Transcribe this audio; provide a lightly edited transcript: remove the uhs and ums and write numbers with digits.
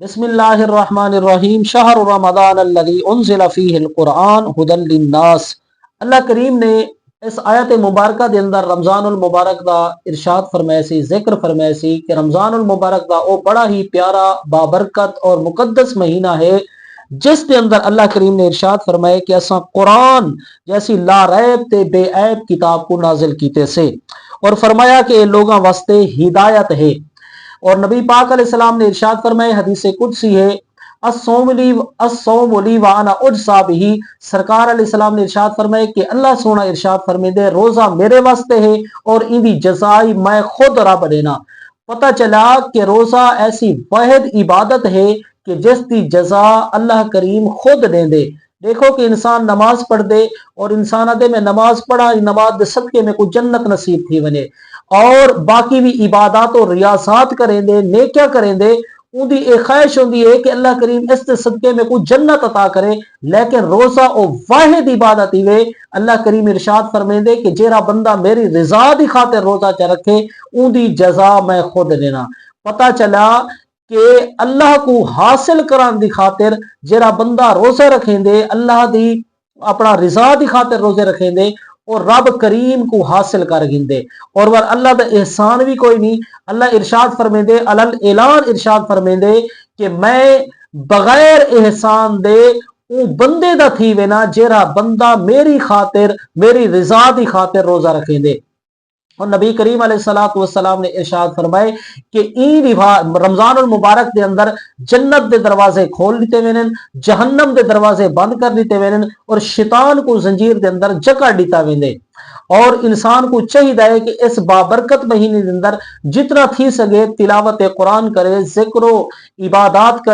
बिस्मिल्लाहिर्रहमानिर्रहीम शहर रमज़ान अल्लज़ी उन्ज़िला फ़ीहिल कुरआन हुदल लिन्नास। अल्लाह करीम ने इस आयत मुबारक के अंदर रमज़ानुल मुबारक का इरशाद फरमाया सी, जिक्र फरमाया सी कि रमज़ानुल मुबारक का वो बड़ा ही प्यारा बाबरकत और मुकद्दस महीना है जिसके अंदर अल्लाह करीम ने इरशाद फरमाया कि असा कुरान जैसी लारैब ते बेऐब किताब को नाजिल कीते से और फरमाया कि लोगों वास्ते हिदायत है। और नबी पाक अलैहिस्सलाम ने इरशाद फरमाया, हदीस कुदसी है, अस्सौमुली व अना उजसा बिही। सरकार अलैहिस्सलाम ने इरशाद फरमाया कि अल्लाह सोना इरशाद फरमाते रोजा मेरे वास्ते है और इनकी जजाई मैं खुद रब देना। पता चला कि रोजा ऐसी वाहिद इबादत है कि जिसकी जजा अल्लाह करीम खुद दे दे। देखो कि इंसान नमाज पढ़ दे और इंसान आदे में नमाज पढ़ा, नमाज दे सदके में कोई जन्नत नसीब थी वने और बाकी भी इबादत और रियासात करें दे, नेकिया करें दे, उनकी एक ख्वाहिश होती है कि अल्लाह करीम इस सदके में कोई जन्नत अता करे। लेकिन रोजा और वाहिद इबादत ही वे अल्लाह करीम इरशाद फरमेंदे कि जेरा बंदा मेरी रिजा दी खातिर रोजा च रखे उनकी जजा मैं खुद देना। पता चला कि अल्लाह को हासिल कराने की खातिर जेरा बंदा रोजा रखेंदे, अल्लाह दी अपना रिजा की खातिर रोजे रखेंदे और रब करीम को हासिल कर गिंदे और वर अल्लाह का एहसान भी कोई नहीं। अल्लाह इरशाद फरमेंदे, अलल ऐलान इरशाद फरमेंदे कि मैं बगैर एहसान दे वो बंदे दा थी वेना जेरा बंदा मेरी खातिर मेरी रिजा की खातिर रोजा रखेंदे। और नबी करीम अलैहिस्सलातु वस्सलाम ने इरशाद फरमाए कि रमजानुल मुबारक के अंदर जन्नत के दरवाजे खोल दिते वेन, जहन्नम के दरवाजे बंद कर दिते वेन और शैतान को जंजीर के अंदर जकड़ दिता वेंदे। और इंसान को चाहिए है कि इस बाबरकत महीने के अंदर जितना थी सके तिलावत कुरान करे, जिक्र इबादत करे।